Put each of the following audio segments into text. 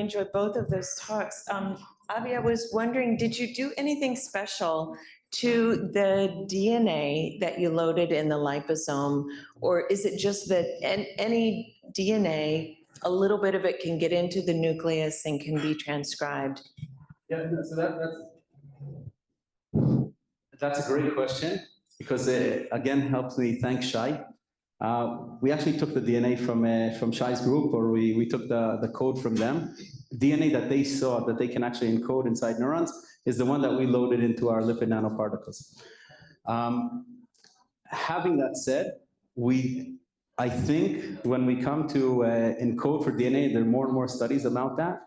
enjoyed both of those talks. Avi, I was wondering, did you do anything special to the DNA that you loaded in the liposome? Or is it just that any DNA, a little bit of it can get into the nucleus and can be transcribed? Yeah, so that's a great question, because it again helps me thank Shai. We actually took the DNA from Shai's group, or we took the code from them. DNA that they saw that they can actually encode inside neurons is the one that we loaded into our lipid nanoparticles. Having that said, I think when we come to encode for DNA, there are more and more studies about that.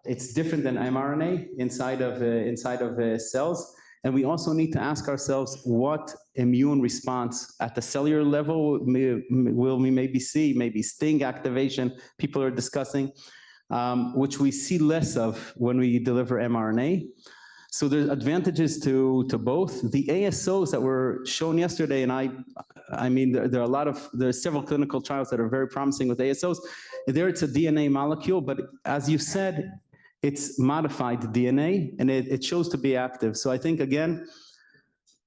It's different than mRNA inside of cells. And we also need to ask ourselves what immune response at the cellular level will we maybe see, maybe STING activation people are discussing, which we see less of when we deliver mRNA. So there's advantages to both. The ASOs that were shown yesterday, and I mean, there are several clinical trials that are very promising with ASOs. There it's a DNA molecule, but as you said, it's modified DNA, and it shows to be active. So I think, again,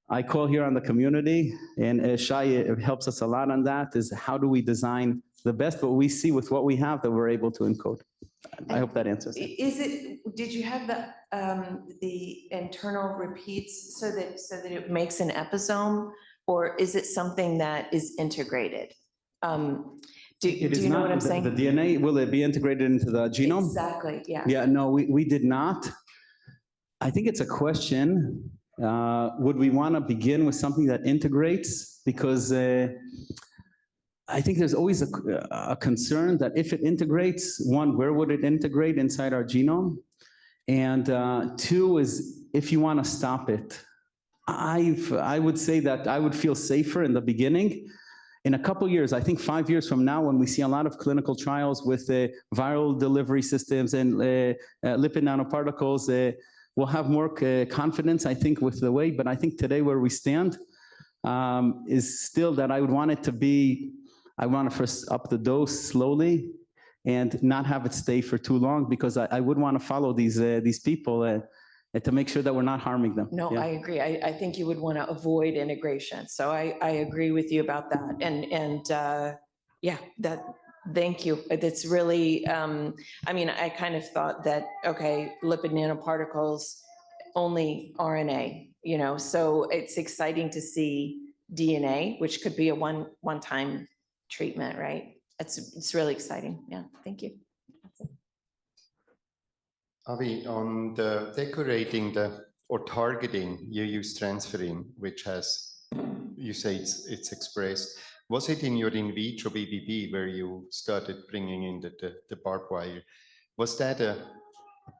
I call here on the community, and Shai helps us a lot on that, is how do we design the best, but we see with what we have that we're able to encode. I hope that answers it. Did you have the internal repeats so that it makes an episome, or is it something that is integrated? Do you know what I'm saying? The DNA, will it be integrated into the genome? Exactly, yeah. Yeah, no, we did not. I think it's a question. Would we want to begin with something that integrates? Because I think there's always a concern that if it integrates, one, where would it integrate inside our genome? And two is if you want to stop it. I would say that I would feel safer in the beginning. In a couple years, I think 5 years from now, when we see a lot of clinical trials with viral delivery systems and lipid nanoparticles, we'll have more confidence, I think, with the way. But I think today where we stand is still that I would want it to be, I want to first up the dose slowly and not have it stay for too long, because I would want to follow these people to make sure that we're not harming them. No, yeah. I agree. I think you would want to avoid integration. So I agree with you about that. And yeah, thank you. It's really, I mean, I kind of thought that, okay, lipid nanoparticles, only RNA, you know, so it's exciting to see DNA, which could be a one-time treatment, right? It's really exciting. Yeah, thank you. Avi, on the decorating or targeting, you use transferrin, which has, you say it's expressed. Was it in your in vitro BBB where you started bringing in the barbed wire? Was that a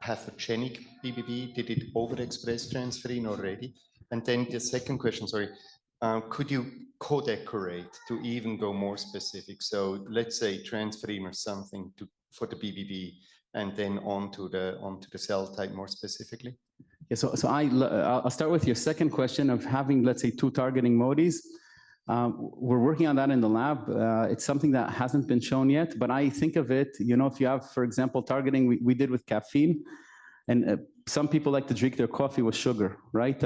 pathogenic BBB? Did it overexpress transferrin already? And then the second question, sorry, could you co-decorate to even go more specific? So let's say transferrin or something for the BBB, and then onto the cell type more specifically? Yeah, so I'll start with your second question of having, let's say, 2 targeting modes. We're working on that in the lab. It's something that hasn't been shown yet, but I think of it, you know, if you have, for example, targeting we did with caffeine, and some people like to drink their coffee with sugar, right?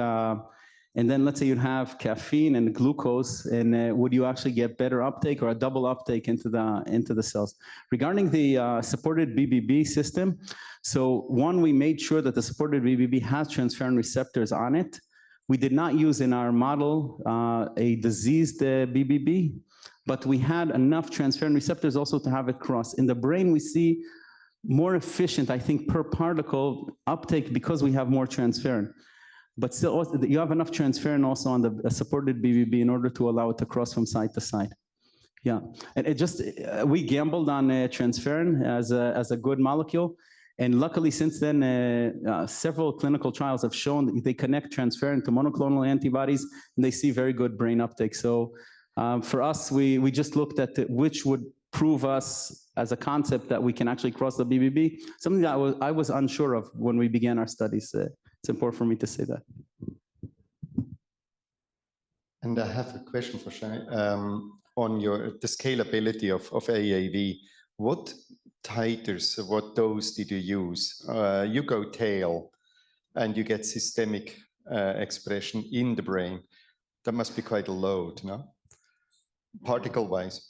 And then let's say you'd have caffeine and glucose, and would you actually get better uptake or a double uptake into the cells? Regarding the supported BBB system, so one, we made sure that the supported BBB has transferrin receptors on it. We did not use in our model a diseased BBB, but we had enough transferrin receptors also to have it cross. In the brain, we see more efficient, I think, per particle uptake because we have more transferrin. But still, also, you have enough transferrin also on the supported BBB in order to allow it to cross from side to side. Yeah, and it just, we gambled on transferrin as a good molecule. And luckily, since then, several clinical trials have shown that they connect transferrin to monoclonal antibodies, and they see very good brain uptake. So for us, we just looked at which would prove us as a concept that we can actually cross the BBB, something that I was unsure of when we began our studies. It's important for me to say that. And I have a question for Shai on the scalability of AAV. What titers, what dose did you use? You go tail and you get systemic expression in the brain. That must be quite a load, no? Particle-wise.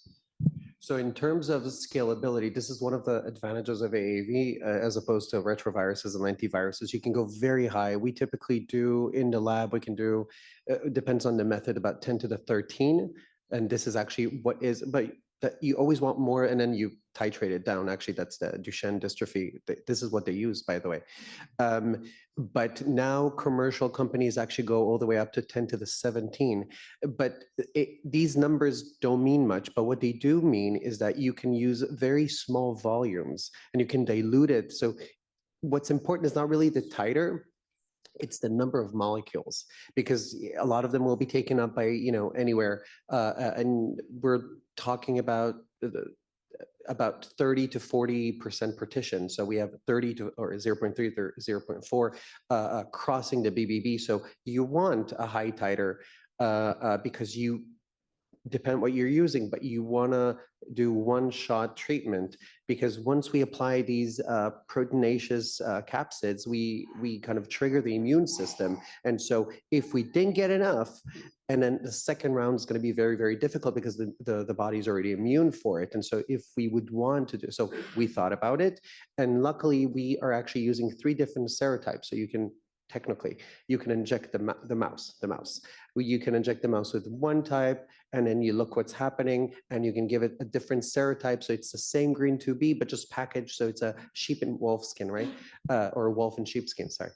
So in terms of scalability, this is one of the advantages of AAV as opposed to retroviruses and lentiviruses. You can go very high. We typically do in the lab, we can do, depends on the method, about 10 to the 13. And this is actually what is, but that you always want more and then you titrate it down. Actually, that's the Duchenne dystrophy. This is what they use, by the way. But now commercial companies actually go all the way up to 10 to the 17. But these numbers don't mean much, but what they do mean is that you can use very small volumes and you can dilute it. So what's important is not really the titer, it's the number of molecules, because a lot of them will be taken up by, anywhere. And we're talking about 30 to 40% partition. So we have 30 to or 0.3 or 0.4 crossing the BBB. So you want a high titer because you depend what you're using, but you want to do one-shot treatment, because once we apply these proteinaceous capsids, we kind of trigger the immune system. And so if we didn't get enough, and then the second round is going to be very, very difficult because the body's already immune for it. And so if we would want to do, so we thought about it, and luckily we are actually using 3 different serotypes. So you can technically, you can inject the mouse. You can inject the mouse with one type, and then you look what's happening, and you can give it a different serotype. So it's the same green 2B, but just packaged. So it's a sheep and wolf skin, right? Or wolf and sheep skin, sorry.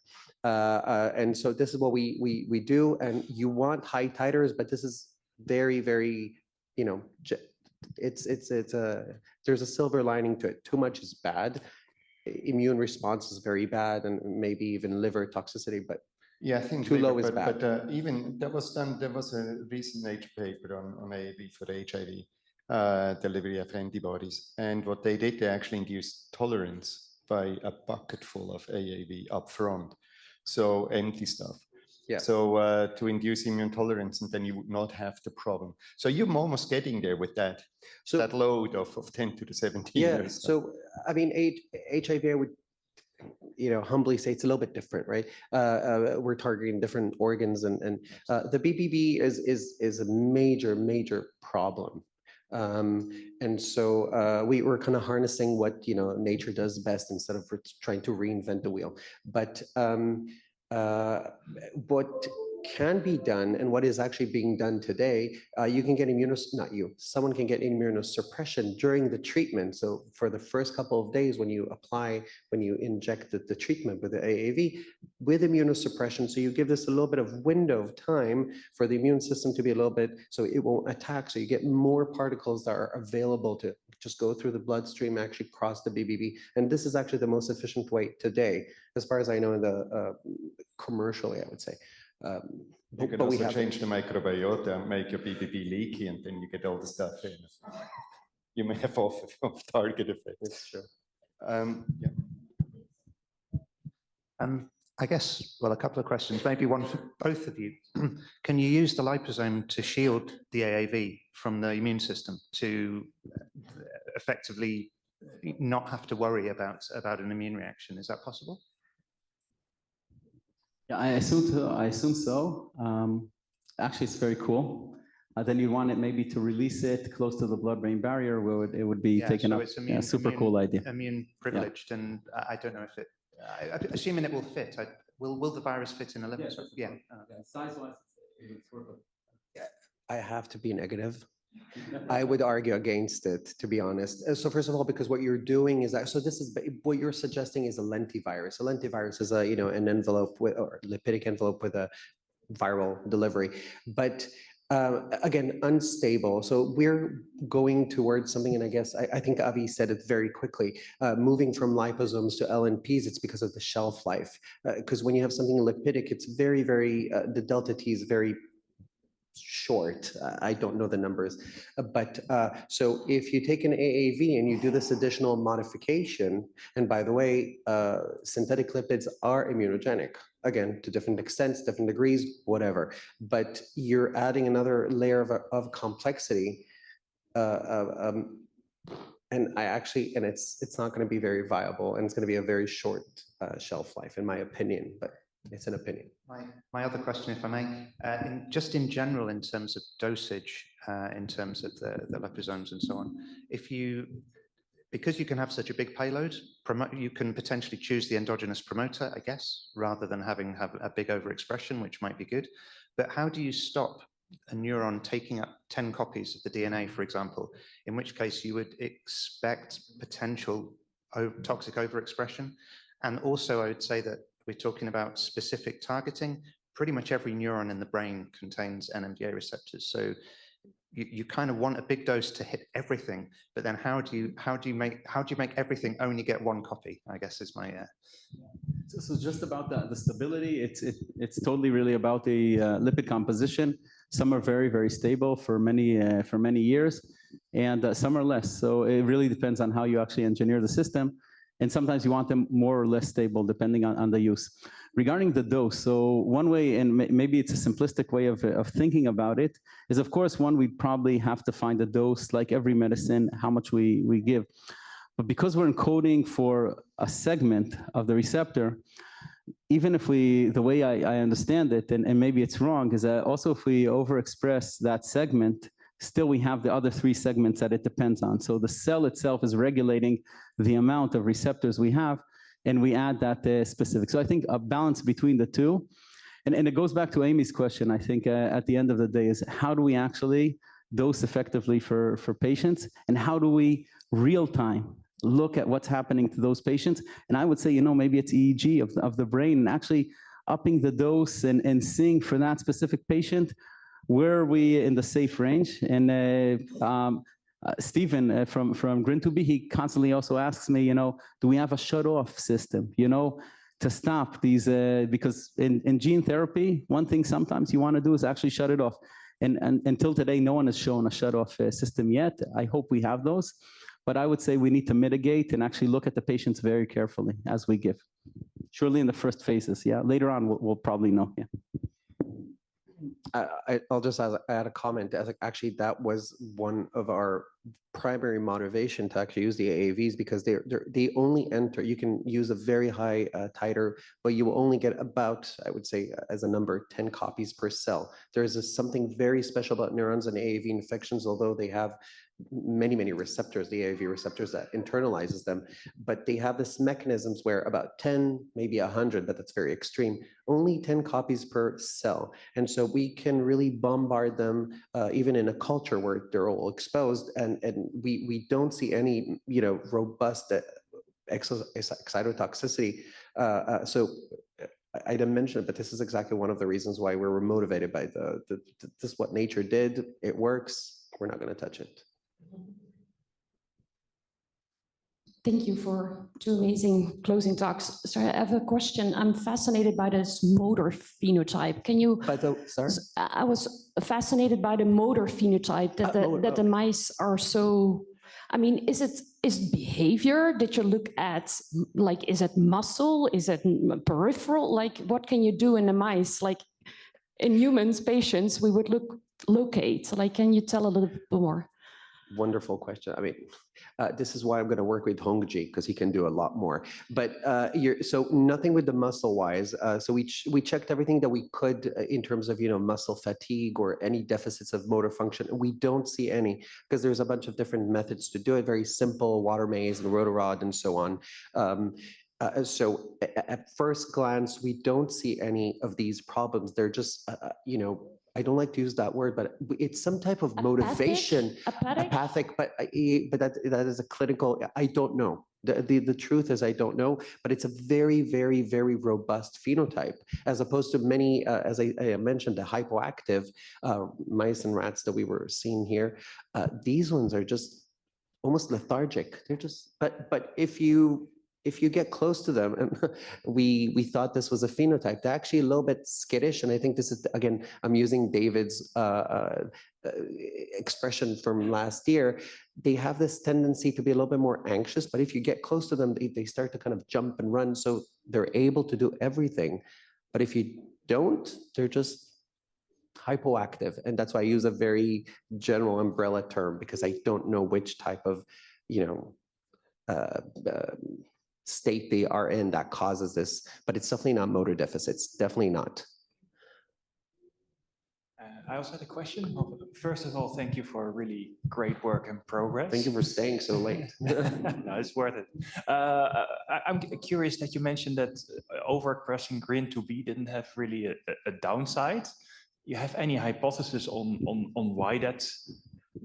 And so this is what we do. And you want high titers, but this is very, very, there's a silver lining to it. Too much is bad. Immune response is very bad, and maybe even liver toxicity, but yeah, I think too low is bad. But even that was done, there was a recent Nature paper on AAV for HIV delivery of antibodies. And what they did, they actually induced tolerance by a bucket full of AAV up front. So empty stuff. Yeah. So to induce immune tolerance, and then you would not have the problem. So you're almost getting there with that. So that load of 10 to the 17. Yeah. So I mean, HIV, I would, humbly say it's a little bit different, right? We're targeting different organs, and the BBB is a major problem. And so we were kind of harnessing what nature does best instead of trying to reinvent the wheel. But what can be done, and what is actually being done today, you can get someone can get immunosuppression during the treatment. So for the first couple of days when you inject the treatment with the AAV with immunosuppression, so you give this a little bit of window of time for the immune system to be a little bit, so it won't attack, so you get more particles that are available to just go through the bloodstream, actually cross the BBB. And this is actually the most efficient way today, as far as I know, in the commercially, I would say. You can also change the microbiota and make your BBB leaky, and then you get all the stuff in. You may have off-target effects. That's true. Yeah. I guess, well, a couple of questions, maybe one for both of you. Can you use the liposome to shield the AAV from the immune system to effectively not have to worry about an immune reaction? Is that possible? Yeah, I assume so. Actually, it's very cool. Then you want it maybe to release it close to the blood-brain barrier where it would be taken up. It's immune, super cool idea. Immune privileged, yeah. And I don't know if it, assuming it will fit, will the virus fit in a liver? Yeah. Size-wise, it's worth it. I have to be negative. I would argue against it, to be honest. So first of all, because what you're doing is that, so this is what you're suggesting is a lentivirus. A lentivirus is an envelope or lipidic envelope with a viral delivery, but again, unstable. So we're going towards something, and I guess I think Avi said it very quickly. Moving from liposomes to LNPs, it's because of the shelf life. Because when you have something lipidic, it's very, the delta T is very short. I don't know the numbers, but so if you take an AAV and you do this additional modification, and by the way, synthetic lipids are immunogenic, again, to different extents, different degrees, whatever, but you're adding another layer of complexity. And it's not going to be very viable, and it's going to be a very short shelf life, in my opinion, but it's an opinion. My other question, if I may, just in general, in terms of dosage, in terms of the liposomes and so on, because you can have such a big payload, you can potentially choose the endogenous promoter, I guess, rather than have a big overexpression, which might be good. But how do you stop a neuron taking up 10 copies of the DNA, for example, in which case you would expect potential toxic overexpression? And also, I would say that we're talking about specific targeting. Pretty much every neuron in the brain contains NMDA receptors. So you kind of want a big dose to hit everything, but then how do you make everything only get one copy, I guess is my So just about the stability, it's totally really about the lipid composition. Some are very, very stable for many years, and some are less. So it really depends on how you actually engineer the system. And sometimes you want them more or less stable depending on the use. Regarding the dose, so one way, and maybe it's a simplistic way of thinking about it, is of course, one, we'd probably have to find a dose like every medicine, how much we give. But because we're encoding for a segment of the receptor, even if the way I understand it, and maybe it's wrong, is that also if we overexpress that segment, still we have the other 3 segments that it depends on. So the cell itself is regulating the amount of receptors we have, and we add that specific. So I think a balance between the two, and it goes back to Amy's question, I think at the end of the day, is how do we actually dose effectively for patients, and how do we real time look at what's happening to those patients? And I would say, maybe it's EEG of the brain, and actually upping the dose and seeing for that specific patient, where are we in the safe range? And Stephen from GRIN 2B, he constantly also asks me, do we have a shut-off system, to stop these, because in gene therapy, one thing sometimes you want to do is actually shut it off. And until today, no one has shown a shut-off system yet. I hope we have those. But I would say we need to mitigate and actually look at the patients very carefully as we give. Surely in the first phases, yeah. Later on, we'll probably know, yeah. I'll just add a comment. Actually, that was one of our primary motivation to actually use the AAVs, because they only enter. You can use a very high titer, but you will only get about, I would say, as a number, 10 copies per cell. There is something very special about neurons and AAV infections, although they have many receptors, the AAV receptors that internalizes them, but they have this mechanisms where about 10, maybe 100, but that's very extreme, only 10 copies per cell. And so we can really bombard them even in a culture where they're all exposed, and we don't see any, robust excitotoxicity. So I didn't mention it, but this is exactly one of the reasons why we were motivated by this is what nature did. It works. We're not going to touch it. Thank you for 2 amazing closing talks. So I have a question. I'm fascinated by this motor phenotype. Can you? Sorry? I was fascinated by the motor phenotype that the mice are so. I mean, is behavior? Did you look at, like, is it muscle? Is it peripheral? Like, what can you do in the mice? Like, in humans, patients, we would locate. Like, can you tell a little bit more? Wonderful question. I mean, this is why I'm going to work with Hongji, because he can do a lot more. But so nothing with the muscle wise. So we checked everything that we could in terms of muscle fatigue or any deficits of motor function. We don't see any, because there's a bunch of different methods to do it. Very simple water maze and rotarod and so on. So at first glance, we don't see any of these problems. They're just I don't like to use that word, but it's some type of motivation. Apathic, but that is a clinical, I don't know. The truth is I don't know, but it's a very, very, very robust phenotype, as opposed to many, as I mentioned, the hypoactive mice and rats that we were seeing here. These ones are just almost lethargic. They're just, but if you get close to them, and we thought this was a phenotype, they're actually a little bit skittish. And I think this is, again, I'm using David's expression from last year. They have this tendency to be a little bit more anxious, but if you get close to them, they start to kind of jump and run. So they're able to do everything. But if you don't, they're just hypoactive. And that's why I use a very general umbrella term, because I don't know which type of state they are in that causes this, but it's definitely not motor deficits, definitely not. I also had a question. Well, first of all, thank you for really great work and progress. Thank you for staying so late. No, it's worth it. I'm curious that you mentioned that overexpressing GRIN2B didn't have really a downside. You have any hypothesis on why that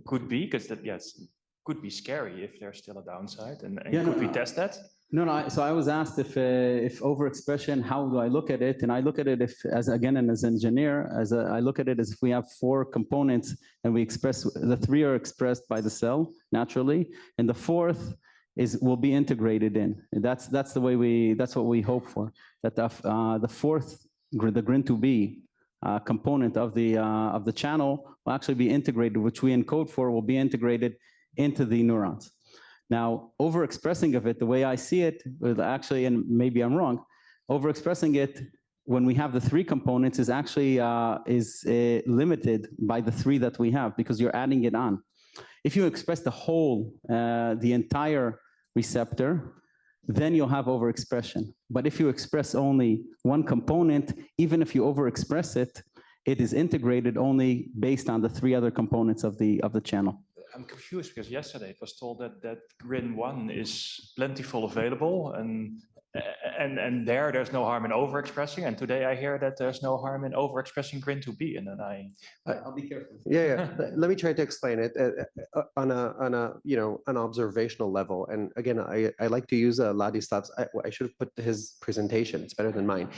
could be? Because that, yes, could be scary if there's still a downside. And Yeah, could no, we test that? No. So I was asked if overexpression, how do I look at it? And I look at it as an engineer, I look at it as if we have 4 components and we express, the 3 are expressed by the cell naturally, and the 4th will be integrated in. And that's what we hope for. That the 4th, the GRIN2B component of the channel will actually be integrated, which we encode for, will be integrated into the neurons. Now, overexpressing of it, the way I see it, actually, and maybe I'm wrong, overexpressing it when we have the 3 components is actually limited by the 3 that we have, because you're adding it on. If you express the entire receptor, then you'll have overexpression. But if you express only one component, even if you overexpress it, it is integrated only based on the 3 other components of the channel. I'm confused because yesterday it was told that GRIN1 is plentiful available and there's no harm in overexpressing. And today I hear that there's no harm in overexpressing GRIN2B. And then I'll be careful. Yeah. Let me try to explain it on an observational level. And again, I like to use Ladislav's. I should have put his presentation. It's better than mine,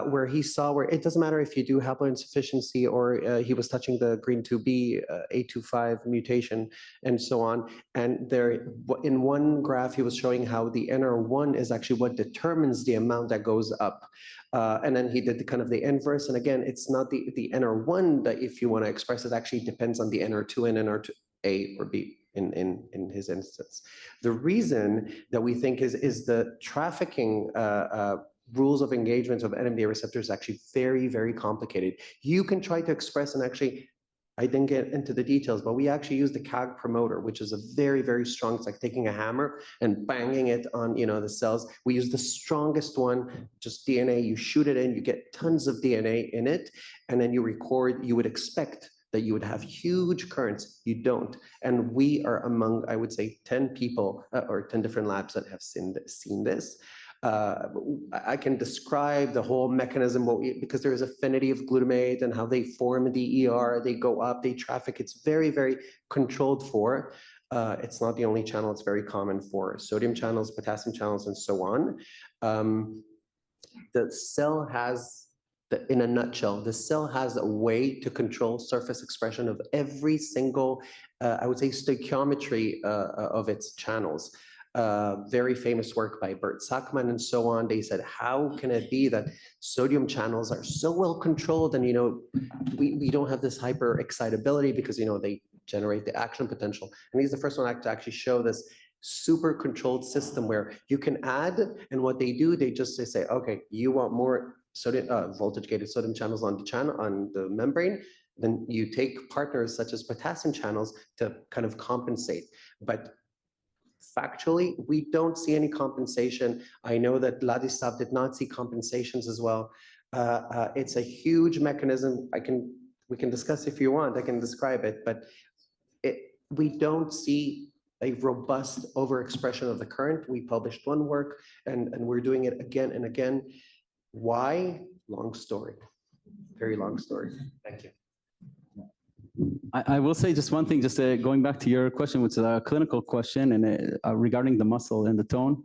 where he saw where it doesn't matter if you do haploinsufficiency or he was touching the GRIN2B A25 mutation and so on. And there, in one graph, he was showing how the NR1 is actually what determines the amount that goes up. And then he did the inverse. And again, it's not the NR1 that if you want to express it actually depends on the NR2 and NR2 A or B in his instance. The reason that we think is the trafficking rules of engagement of NMDA receptors actually very, very complicated. You can try to express and actually, I didn't get into the details, but we actually use the CAG promoter, which is a very, very strong, it's like taking a hammer and banging it on, the cells. We use the strongest one, just DNA, you shoot it in, you get tons of DNA in it, and then you record, you would expect that you would have huge currents. You don't. And we are among, I would say, 10 people or 10 different labs that have seen this. I can describe the whole mechanism because there is affinity of glutamate and how they form the ER, they go up, they traffic. It's very, very controlled for. It's not the only channel. It's very common for sodium channels, potassium channels, and so on. The cell has, in a nutshell, the cell has a way to control surface expression of every single, I would say, stoichiometry of its channels. Very famous work by Bert Sackman and so on. They said, how can it be that sodium channels are so well controlled and, we don't have this hyper excitability because, they generate the action potential. And he's the first one to actually show this super controlled system where you can add, and what they do, they just say, okay, you want more sodium voltage gated sodium channels on the membrane, then you take partners such as potassium channels to kind of compensate. But factually, we don't see any compensation. I know that Ladislav did not see compensations as well. It's a huge mechanism. We can discuss if you want, I can describe it, but we don't see a robust overexpression of the current. We published one work and we're doing it again and again. Why? Long story, very long story. Thank you. I will say just one thing, just going back to your question, which is a clinical question and regarding the muscle and the tone.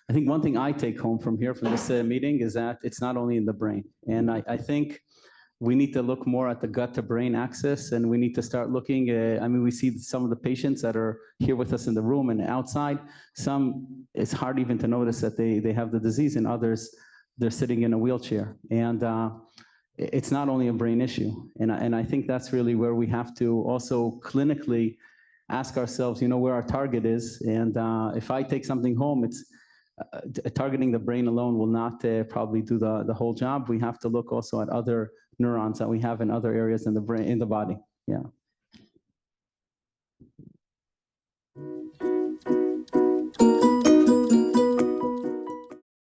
I think one thing I take home from this meeting is that it's not only in the brain. And I think we need to look more at the gut to brain axis, and we need to start looking, we see some of the patients that are here with us in the room and outside. Some, it's hard even to notice that they have the disease, and others, they're sitting in a wheelchair. And it's not only a brain issue. And I think that's really where we have to also clinically ask ourselves, where our target is. And if I take something home, it's targeting the brain alone will not probably do the whole job. We have to look also at other neurons that we have in other areas in the brain, in the body. Yeah.